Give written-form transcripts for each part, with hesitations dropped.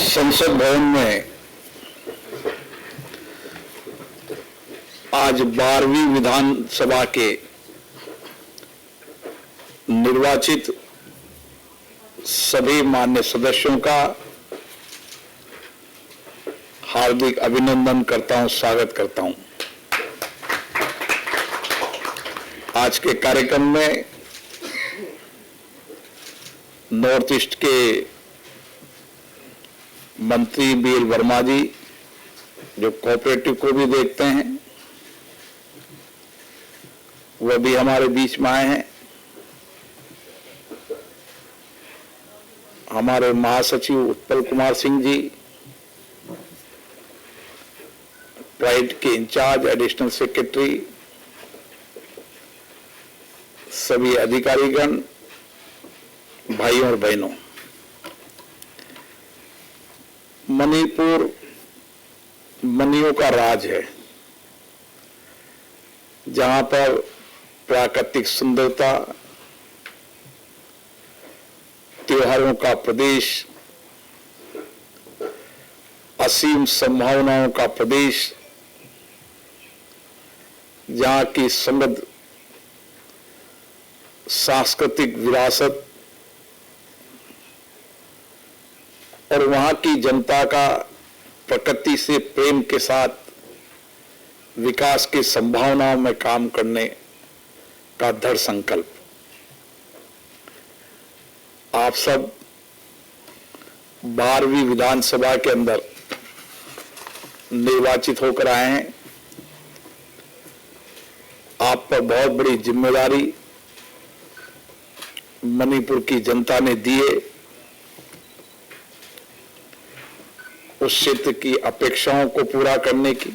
संसद भवन में आज 12वीं विधानसभा के निर्वाचित सभी मान्य सदस्यों का हार्दिक अभिनंदन करता हूं, स्वागत करता हूं। आज के कार्यक्रम में नॉर्थ ईस्ट के मंत्री बीएल वर्मा जी, जो कोऑपरेटिव को भी देखते हैं, वह भी हमारे बीच में आए हैं। हमारे महासचिव उत्पल कुमार सिंह जी, प्राइड के इंचार्ज एडिशनल सेक्रेटरी, सभी अधिकारीगण, भाइयों और बहनों, मणिपुर मनियों का राज है, जहां पर प्राकृतिक सुंदरता, त्योहारों का प्रदेश, असीम संभावनाओं का प्रदेश, जहां की समृद्ध सांस्कृतिक विरासत और वहां की जनता का प्रकृति से प्रेम के साथ विकास की संभावनाओं में काम करने का दृढ़ संकल्प। आप सब 12वीं विधानसभा के अंदर निर्वाचित होकर आए हैं। आप पर बहुत बड़ी जिम्मेदारी मणिपुर की जनता ने दी है। उस क्षेत्र की अपेक्षाओं को पूरा करने की,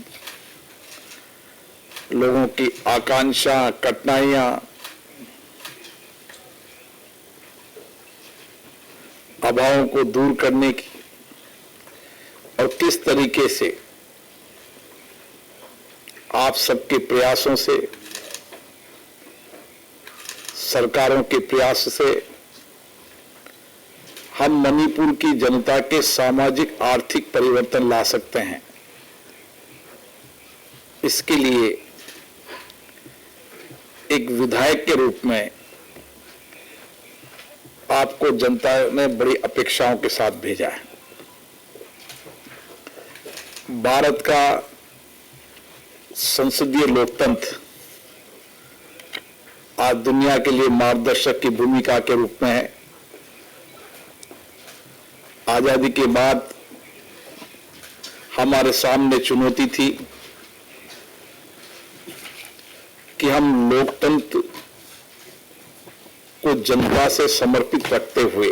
लोगों की आकांक्षा, कठिनाइयां, अभावों को दूर करने की, और किस तरीके से आप सबके प्रयासों से, सरकारों के प्रयास से हम मणिपुर की जनता के सामाजिक आर्थिक परिवर्तन ला सकते हैं। इसके लिए एक विधायक के रूप में आपको जनता ने बड़ी अपेक्षाओं के साथ भेजा है। भारत का संसदीय लोकतंत्र आज दुनिया के लिए मार्गदर्शक की भूमिका के रूप में है। आजादी के बाद हमारे सामने चुनौती थी कि हम लोकतंत्र को जनता से समर्पित रखते हुए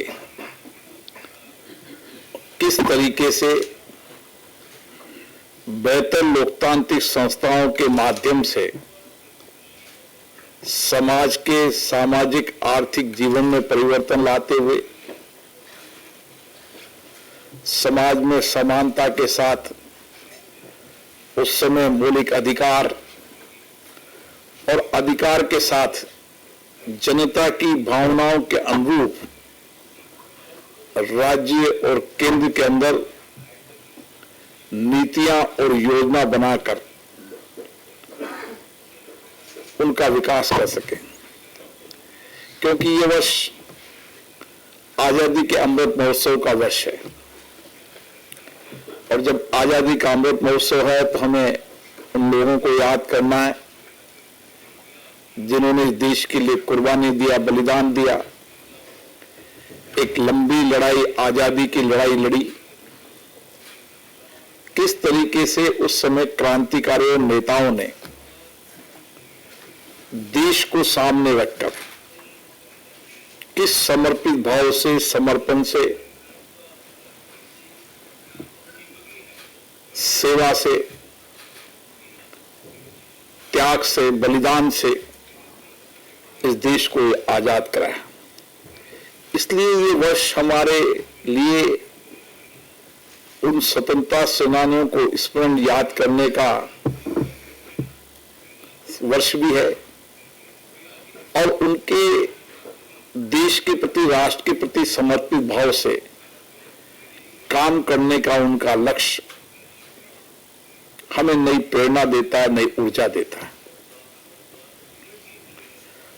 किस तरीके से बेहतर लोकतांत्रिक संस्थाओं के माध्यम से समाज के सामाजिक आर्थिक जीवन में परिवर्तन लाते हुए समाज में समानता के साथ उस समय मौलिक अधिकार और अधिकार के साथ जनता की भावनाओं के अनुरूप राज्य और केंद्र के अंदर नीतियां और योजना बनाकर उनका विकास कर सके। क्योंकि ये वर्ष आजादी के अमृत महोत्सव का वर्ष है, और जब आजादी का अमृत महोत्सव है तो हमें उन लोगों को याद करना है जिन्होंने इस देश के लिए कुर्बानी दिया, बलिदान दिया, एक लंबी लड़ाई, आजादी की लड़ाई लड़ी। किस तरीके से उस समय क्रांतिकारियों नेताओं ने देश को सामने रखकर किस समर्पित भाव से, समर्पण से, सेवा से, त्याग से, बलिदान से इस देश को आजाद कराया। इसलिए ये वर्ष हमारे लिए उन स्वतंत्रता सेनानियों को स्मरण याद करने का वर्ष भी है, और उनके देश के प्रति, राष्ट्र के प्रति समर्पित भाव से काम करने का उनका लक्ष्य हमें नई प्रेरणा देता है, नई ऊर्जा देता है।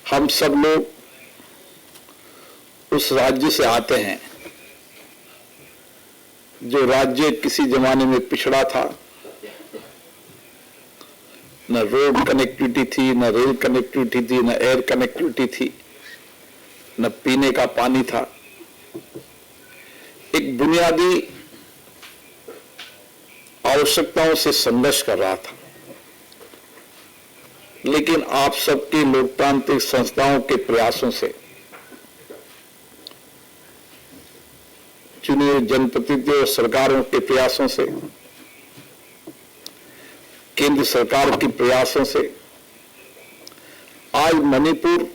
हम सब लोग उस राज्य से आते हैं जो राज्य किसी जमाने में पिछड़ा था, न रोड कनेक्टिविटी थी, न रेल कनेक्टिविटी थी, न एयर कनेक्टिविटी थी, न पीने का पानी था। एक बुनियादी आवश्यकताओं से संघर्ष कर रहा था। लेकिन आप सबके लोकतांत्रिक संस्थाओं के प्रयासों से, चुने हुए जनप्रतिनिधियों और सरकारों के प्रयासों से, केंद्र सरकार के प्रयासों से आज मणिपुर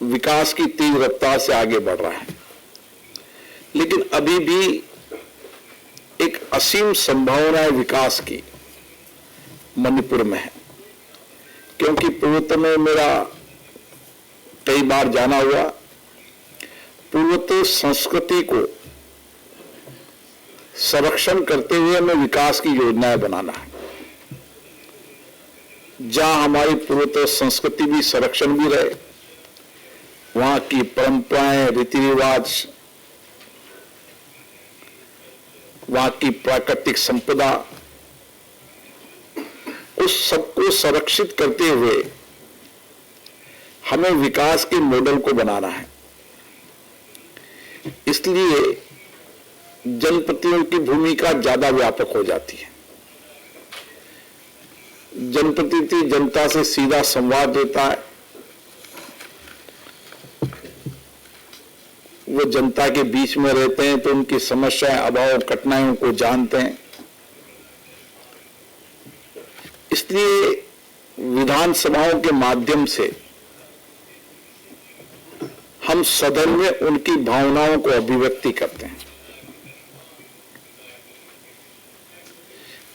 विकास की तीव्र रफ्तार से आगे बढ़ रहा है। लेकिन अभी भी एक असीम संभावना है विकास की मणिपुर में है, क्योंकि पूर्वोत्तर में मेरा कई बार जाना हुआ। पूर्वोत्तर संस्कृति को संरक्षण करते हुए हमें विकास की योजनाएं बनाना है, जहां हमारी पूर्वोत्तर संस्कृति भी संरक्षण भी रहे, वहां की परंपराएं, रीति रिवाज, वहां की प्राकृतिक संपदा, उस सबको संरक्षित करते हुए हमें विकास के मॉडल को बनाना है। इसलिए जनप्रतिनिधियों की भूमिका ज्यादा व्यापक हो जाती है। जनप्रतिनिधि जनता से सीधा संवाद देता है, वो जनता के बीच में रहते हैं तो उनकी समस्याएं, अभाव, कठिनाइयों को जानते हैं। इसलिए विधानसभाओं के माध्यम से हम सदन में उनकी भावनाओं को अभिव्यक्ति करते हैं।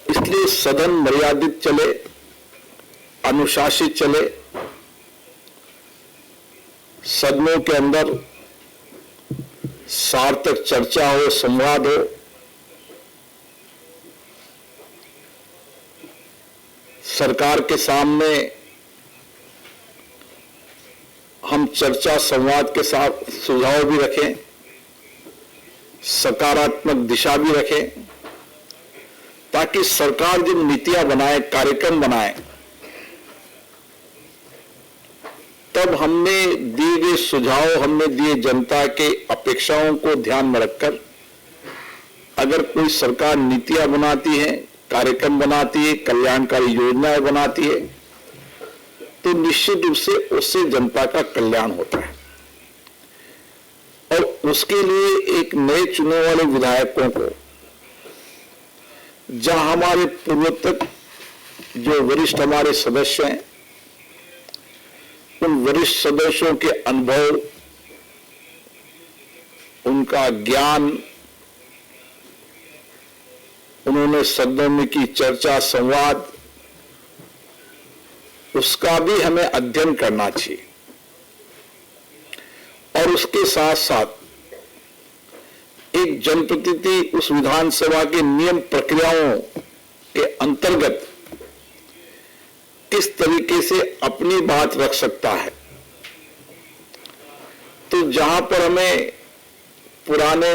इसलिए सदन मर्यादित चले, अनुशासित चले, सदनों के अंदर सार्थक चर्चा हो, संवाद हो। सरकार के सामने हम चर्चा संवाद के साथ सुझाव भी रखें, सकारात्मक दिशा भी रखें, ताकि सरकार जब नीतियां बनाए, कार्यक्रम बनाए, तब हमने दिए गए सुझाव, हमने दिए जनता के अपेक्षाओं को ध्यान में रखकर अगर कोई सरकार नीतियां बनाती है, कार्यक्रम बनाती है, कल्याणकारी योजनाएं बनाती है, तो निश्चित रूप से उससे जनता का कल्याण होता है। और उसके लिए एक नए चुने वाले विधायकों को, जहां हमारे पूर्वोत्तर जो वरिष्ठ हमारे सदस्य हैं, उन वरिष्ठ सदस्यों के अनुभव, उनका ज्ञान, उन्होंने सदनों में की चर्चा, संवाद, उसका भी हमें अध्ययन करना चाहिए। और उसके साथ साथ एक जनप्रतिनिधि उस विधानसभा के नियम प्रक्रियाओं के अंतर्गत किस तरीके से अपनी बात रख सकता है। तो जहां पर हमें पुराने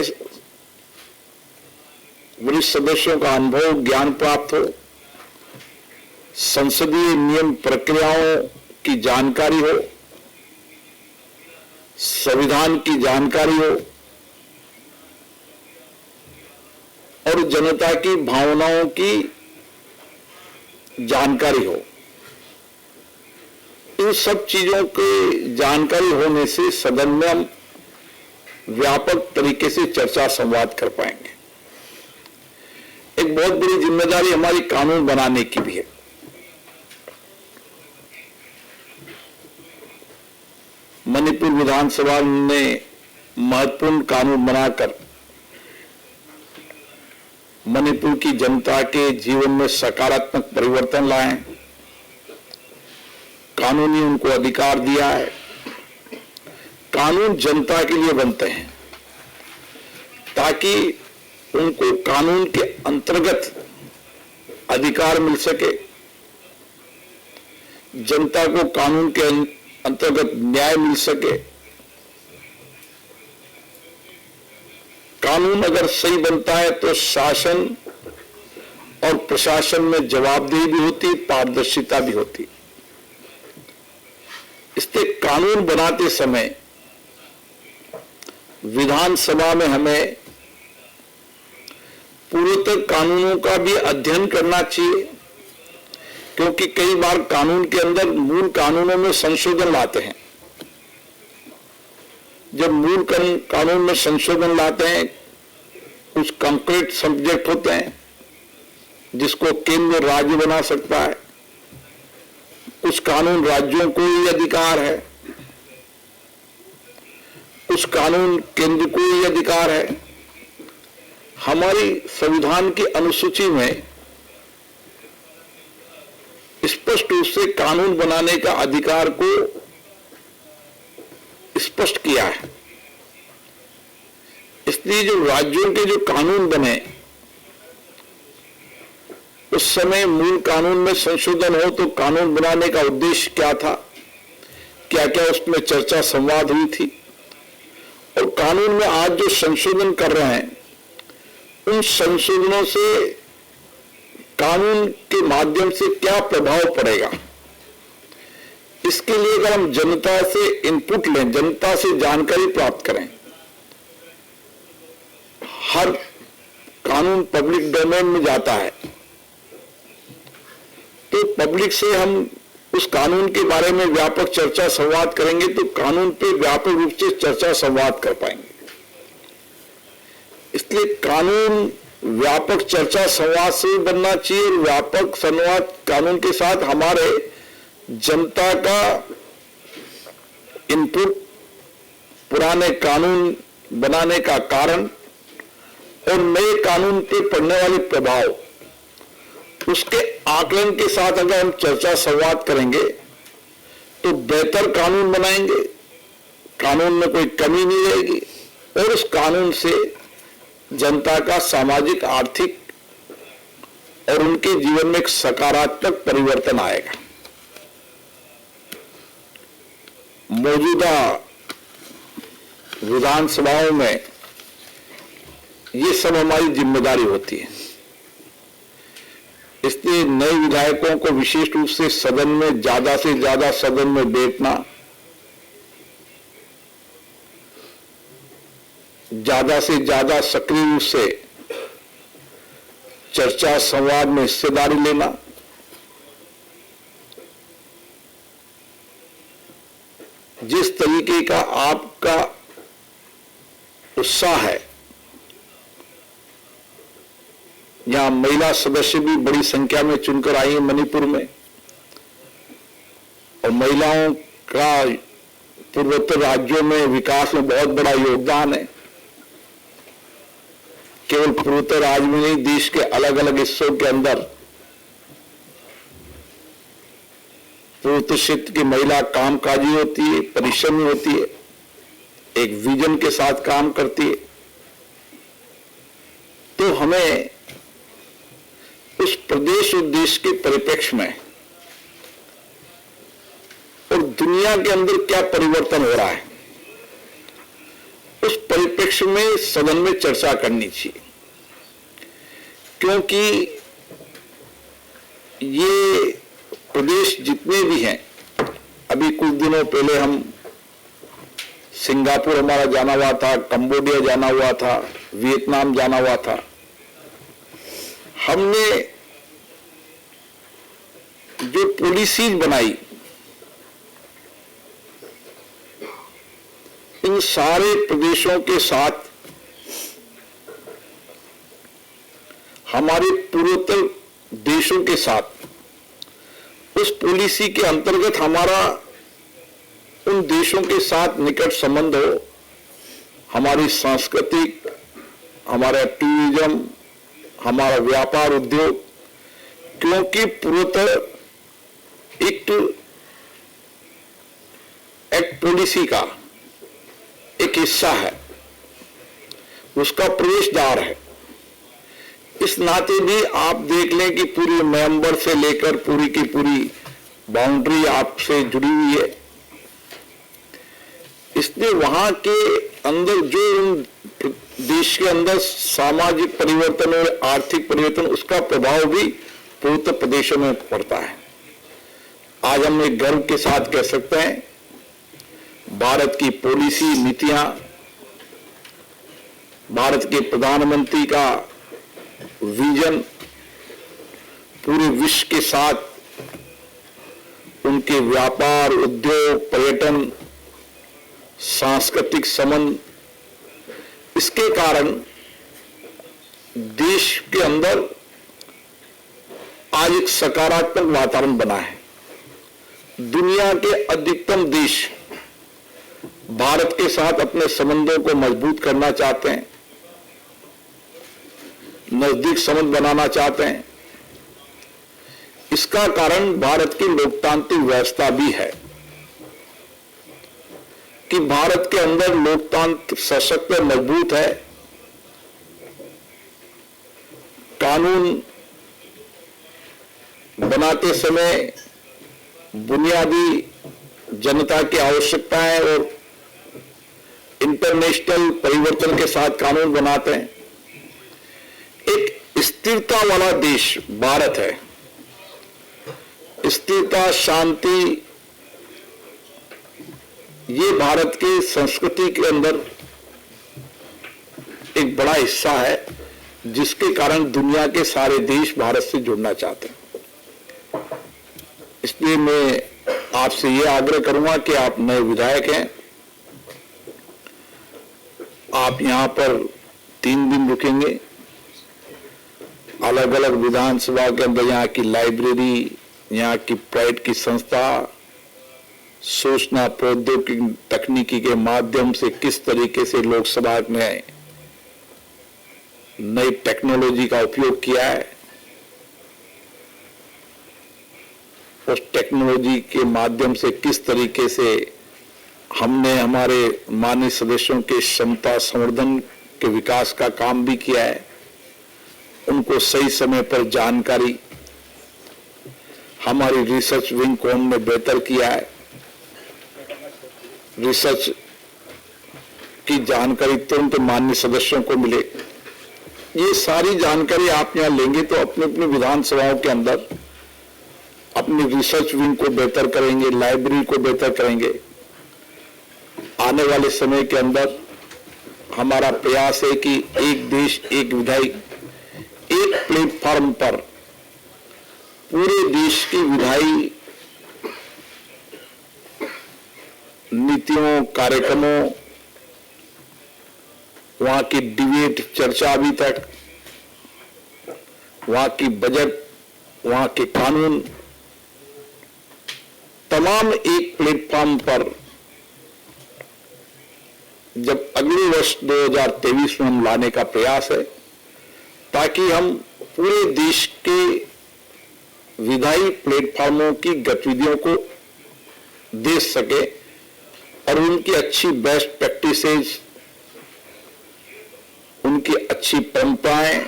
वरिष्ठ सदस्यों का अनुभव, ज्ञान प्राप्त हो, संसदीय नियम प्रक्रियाओं की जानकारी हो, संविधान की जानकारी हो और जनता की भावनाओं की जानकारी हो, इन सब चीजों की जानकारी होने से सदन में हम व्यापक तरीके से चर्चा संवाद कर पाएंगे। एक बहुत बड़ी जिम्मेदारी हमारी कानून बनाने की भी है। मणिपुर विधानसभा ने महत्वपूर्ण कानून बनाकर मणिपुर की जनता के जीवन में सकारात्मक परिवर्तन लाए, कानूनी उनको अधिकार दिया है। कानून जनता के लिए बनते हैं ताकि उनको कानून के अंतर्गत अधिकार मिल सके, जनता को कानून के अंतर्गत न्याय मिल सके। कानून अगर सही बनता है तो शासन और प्रशासन में जवाबदेही भी होती, पारदर्शिता भी होती। इसलिए कानून बनाते समय विधानसभा में हमें पूर्वोत्तर कानूनों का भी अध्ययन करना चाहिए, क्योंकि कई बार कानून के अंदर मूल कानूनों में संशोधन लाते हैं। जब मूल कानून में संशोधन लाते हैं, कुछ कंक्रीट सब्जेक्ट होते हैं जिसको केंद्र राज्य बना सकता है, कुछ कानून राज्यों को ही अधिकार है, कुछ कानून केंद्र को ही अधिकार है। हमारी संविधान की अनुसूची में स्पष्ट रूप से कानून बनाने का अधिकार को स्पष्ट किया है। इसलिए जो राज्यों के जो कानून बने, उस समय मूल कानून में संशोधन हो तो कानून बनाने का उद्देश्य क्या था, क्या क्या उसमें चर्चा संवाद हुई थी, और कानून में आज जो संशोधन कर रहे हैं उन संशोधनों से कानून के माध्यम से क्या प्रभाव पड़ेगा। इसके लिए अगर हम जनता से इनपुट लें, जनता से जानकारी प्राप्त करें, हर कानून पब्लिक डोमेन में जाता है, तो पब्लिक से हम उस कानून के बारे में व्यापक चर्चा संवाद करेंगे तो कानून पे व्यापक रूप से चर्चा संवाद कर पाएंगे। इसलिए कानून व्यापक चर्चा संवाद से बनना चाहिए, और व्यापक संवाद कानून के साथ हमारे जनता का इनपुट, पुराने कानून बनाने का कारण और नए कानून पे पड़ने वाले प्रभाव, उसके आकलन के साथ अगर हम चर्चा संवाद करेंगे तो बेहतर कानून बनाएंगे, कानून में कोई कमी नहीं रहेगी, और उस कानून से जनता का सामाजिक, आर्थिक और उनके जीवन में एक सकारात्मक परिवर्तन आएगा। मौजूदा विधानसभाओं में ये सब हमारी जिम्मेदारी होती है। इसलिए नए विधायकों को विशेष रूप से सदन में ज्यादा से ज्यादा सदन में बैठना, ज्यादा से ज्यादा सक्रिय रूप से चर्चा संवाद में हिस्सेदारी लेना, जिस तरीके का आपका उत्साह है, यहां महिला सदस्य भी बड़ी संख्या में चुनकर आई है मणिपुर में, और महिलाओं का पूर्वोत्तर राज्यों में विकास में बहुत बड़ा योगदान है। केवल पूर्वोत्तर राज्य में नहीं, देश के अलग अलग हिस्सों के अंदर पूर्वोत्तर क्षेत्र की महिला कामकाजी होती है, परिश्रमी होती है, एक विजन के साथ काम करती है। तो हमें उस प्रदेश और देश के परिप्रेक्ष्य में और दुनिया के अंदर क्या परिवर्तन हो रहा है, उस परिप्रेक्ष्य में सदन में चर्चा करनी चाहिए, क्योंकि ये प्रदेश जितने भी हैं, अभी कुछ दिनों पहले हम सिंगापुर हमारा जाना हुआ था, कंबोडिया जाना हुआ था, वियतनाम जाना हुआ था। हमने जो पॉलिसीज बनाई, इन सारे प्रदेशों के साथ हमारे पूर्वोत्तर देशों के साथ उस पॉलिसी के अंतर्गत हमारा उन देशों के साथ निकट संबंध हो, हमारी सांस्कृतिक, हमारा टूरिज्म, हमारा व्यापार उद्योग, क्योंकि पूर्वोत्तर एक पॉलिसी का एक हिस्सा है, उसका प्रवेश द्वार है। इस नाते भी आप देख लें कि पूरी नवंबर से लेकर पूरी की पूरी बाउंड्री आपसे जुड़ी हुई है। इसलिए वहां के अंदर जो देश के अंदर सामाजिक परिवर्तन और आर्थिक परिवर्तन, उसका प्रभाव भी पूर्वोत्तर प्रदेशों में पड़ता है। आज हम एक गर्व के साथ कह सकते हैं, भारत की पॉलिसी नीतियां, भारत के प्रधानमंत्री का विजन पूरे विश्व के साथ उनके व्यापार, उद्योग, पर्यटन, सांस्कृतिक संबंध, इसके कारण देश के अंदर आज एक सकारात्मक वातावरण बना है। दुनिया के अधिकतम देश भारत के साथ अपने संबंधों को मजबूत करना चाहते हैं, नजदीक संबंध बनाना चाहते हैं। इसका कारण भारत की लोकतांत्रिक व्यवस्था भी है कि भारत के अंदर लोकतंत्र सशक्त और मजबूत है। कानून बनाते समय बुनियादी जनता की आवश्यकताएं और इंटरनेशनल परिवर्तन के साथ कानून बनाते हैं। एक स्थिरता वाला देश भारत है। स्थिरता, शांति, ये भारत की संस्कृति के अंदर एक बड़ा हिस्सा है, जिसके कारण दुनिया के सारे देश भारत से जुड़ना चाहते हैं। इसलिए मैं आपसे ये आग्रह करूंगा कि आप नए विधायक हैं, आप यहां पर 3 दिन रुकेंगे। अलग अलग विधानसभा के अंदर यहाँ की लाइब्रेरी, यहाँ की प्राइवेट की संस्था, सूचना प्रौद्योगिकी तकनीकी के माध्यम से किस तरीके से लोकसभा में नई टेक्नोलॉजी का उपयोग किया है, उस टेक्नोलॉजी के माध्यम से किस तरीके से हमने हमारे माननीय सदस्यों के क्षमता संवर्धन के विकास का काम भी किया है, उनको सही समय पर जानकारी हमारी रिसर्च विंग को हमने बेहतर किया है। रिसर्च की जानकारी तुरंत माननीय सदस्यों को मिले। ये सारी जानकारी आप यहां लेंगे तो अपने अपने विधानसभाओं के अंदर अपनी रिसर्च विंग को बेहतर करेंगे, लाइब्रेरी को बेहतर करेंगे। आने वाले समय के अंदर हमारा प्रयास है कि एक देश एक विधायक, एक प्लेटफॉर्म पर पूरे देश की विधायी नीतियों, कार्यक्रमों, वहां की डिबेट, चर्चा अभी तक, वहां की बजट, वहां के कानून, तमाम एक प्लेटफॉर्म पर जब अगले वर्ष 2023 में हम लाने का प्रयास है, ताकि हम पूरे देश के विधायी प्लेटफॉर्मों की गतिविधियों को देख सके और उनकी अच्छी बेस्ट प्रैक्टिसेस, उनकी अच्छी परंपराएं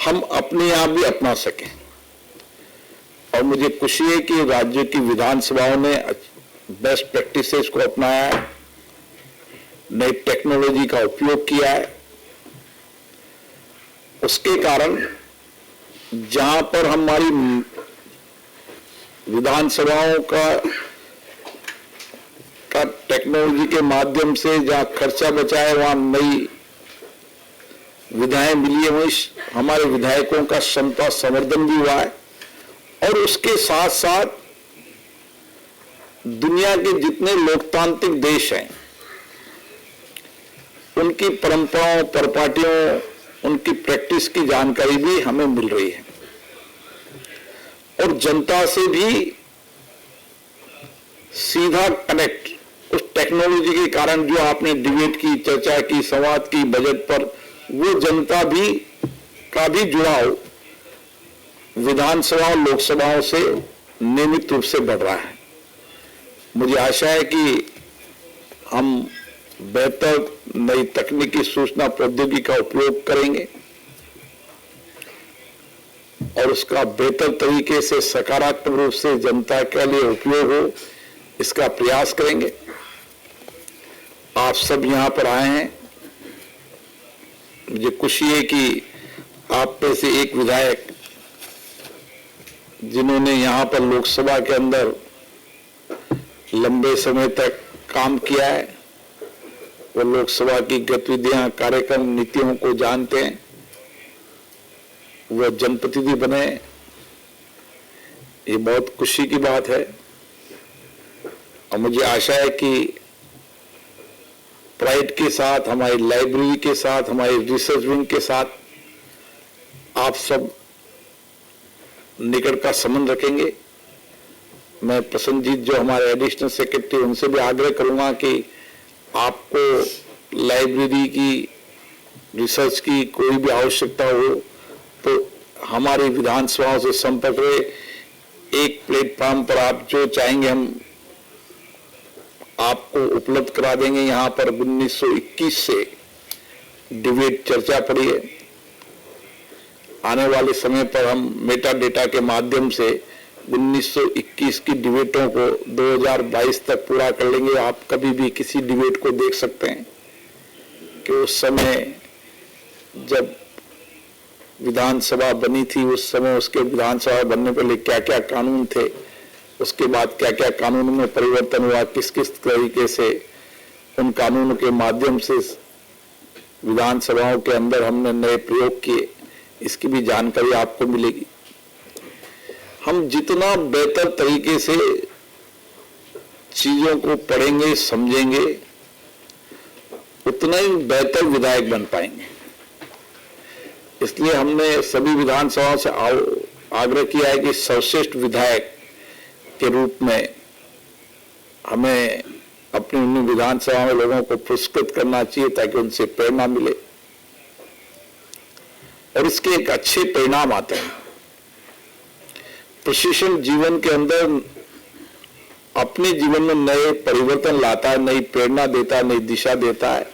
हम अपने यहां भी अपना सकें। और मुझे खुशी है कि राज्य की विधानसभाओं ने बेस्ट प्रैक्टिसेस को अपनाया है, नई टेक्नोलॉजी का उपयोग किया है। उसके कारण जहां पर हमारी विधानसभाओं का टेक्नोलॉजी के माध्यम से जहां खर्चा बचा है, वहां नई विधाएं मिली है, वहीं हमारे विधायकों का क्षमता संवर्धन भी हुआ है। और उसके साथ साथ दुनिया के जितने लोकतांत्रिक देश हैं, उनकी परंपराओं, परिपाटियों, उनकी प्रैक्टिस की जानकारी भी हमें मिल रही है। और जनता से भी सीधा कनेक्ट, उस टेक्नोलॉजी के कारण जो आपने डिबेट की, चर्चा की, संवाद की बजट पर, वो जनता भी का भी जुड़ाव विधानसभा और लोकसभाओं से नियमित रूप से बढ़ रहा है। मुझे आशा है कि हम बेहतर नई तकनीकी सूचना प्रौद्योगिकी का उपयोग करेंगे और उसका बेहतर तरीके से सकारात्मक रूप से जनता के लिए उपयोग हो, इसका प्रयास करेंगे। आप सब यहां पर आए हैं, मुझे खुशी है कि आप में से एक विधायक जिन्होंने यहां पर लोकसभा के अंदर लंबे समय तक काम किया है, वो लोकसभा की गतिविधियां, कार्यक्रम, नीतियों को जानते हैं, वो जनप्रतिनिधि बने, ये बहुत खुशी की बात है। और मुझे आशा है कि प्राइड के साथ, हमारी लाइब्रेरी के साथ, हमारी रिसर्च विंग के साथ आप सब निकट का संबंध रखेंगे। मैं प्रसन्नजीत जो हमारे एडिशनल सेक्रेटरी, उनसे भी आग्रह करूंगा कि आपको लाइब्रेरी की, रिसर्च की कोई भी आवश्यकता हो तो हमारी विधानसभाओं से संपर्क रहे। एक प्लेटफॉर्म पर आप जो चाहेंगे हम आपको उपलब्ध करा देंगे। यहाँ पर 1921 से डिबेट चर्चा पड़ी है। आने वाले समय पर हम मेटा डेटा के माध्यम से 1921 की डिबेटों को 2022 तक पूरा कर लेंगे। आप कभी भी किसी डिबेट को देख सकते हैं कि उस समय जब विधानसभा बनी थी, उस समय उसके विधानसभा बनने पहले क्या क्या कानून थे, उसके बाद क्या क्या कानून में परिवर्तन हुआ, किस किस तरीके से उन कानूनों के माध्यम से विधानसभाओं के अंदर हमने नए प्रयोग किए, इसकी भी जानकारी आपको मिलेगी। हम जितना बेहतर तरीके से चीजों को पढ़ेंगे, समझेंगे, उतना ही बेहतर विधायक बन पाएंगे। इसलिए हमने सभी विधानसभाओं से आग्रह किया है कि सर्वश्रेष्ठ विधायक के रूप में हमें अपनी विधानसभा में लोगों को पुरस्कृत करना चाहिए ताकि उनसे प्रेरणा मिले और इसके एक अच्छे परिणाम आते हैं। प्रशिक्षण जीवन के अंदर अपने जीवन में नए परिवर्तन लाता है, नई प्रेरणा देता है, नई दिशा देता है।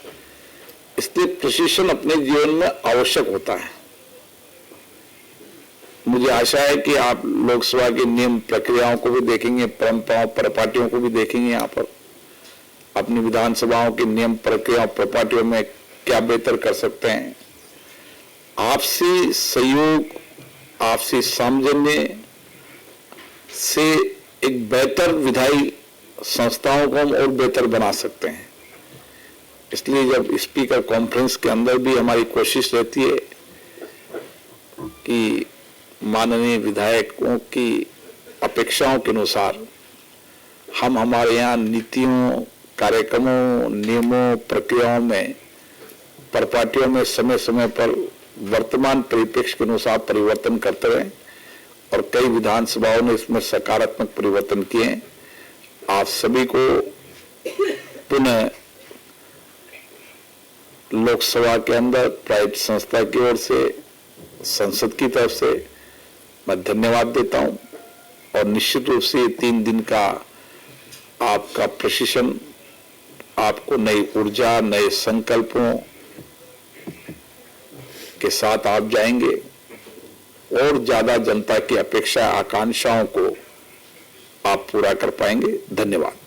इसलिए प्रशिक्षण अपने जीवन में आवश्यक होता है। मुझे आशा है कि आप लोकसभा के नियम प्रक्रियाओं को भी देखेंगे, परंपराओं, परिपाटियों को भी देखेंगे। यहाँ पर अपनी विधानसभाओं के नियम, प्रक्रियाओं, परिपाटियों में क्या बेहतर कर सकते हैं। आपसी सहयोग, आपसी सामंजस्य से एक बेहतर विधायी संस्थाओं को हम और बेहतर बना सकते हैं। इसलिए जब स्पीकर कॉन्फ्रेंस के अंदर भी हमारी कोशिश रहती है कि माननीय विधायकों की अपेक्षाओं के अनुसार हम हमारे यहाँ नीतियों, कार्यक्रमों, नियमों, प्रक्रियाओं में, परिपाटियों में समय समय पर वर्तमान परिप्रेक्ष्य के अनुसार परिवर्तन करते रहे और कई विधानसभाओं ने इसमें सकारात्मक परिवर्तन किए हैं। आप सभी को पुनः लोकसभा के अंदर प्राइवेट संस्था की ओर से, संसद की तरफ से मैं धन्यवाद देता हूं और निश्चित रूप से 3 दिन का आपका प्रशिक्षण आपको नई ऊर्जा, नए संकल्पों के साथ आप जाएंगे और ज्यादा जनता की अपेक्षा, आकांक्षाओं को आप पूरा कर पाएंगे। धन्यवाद।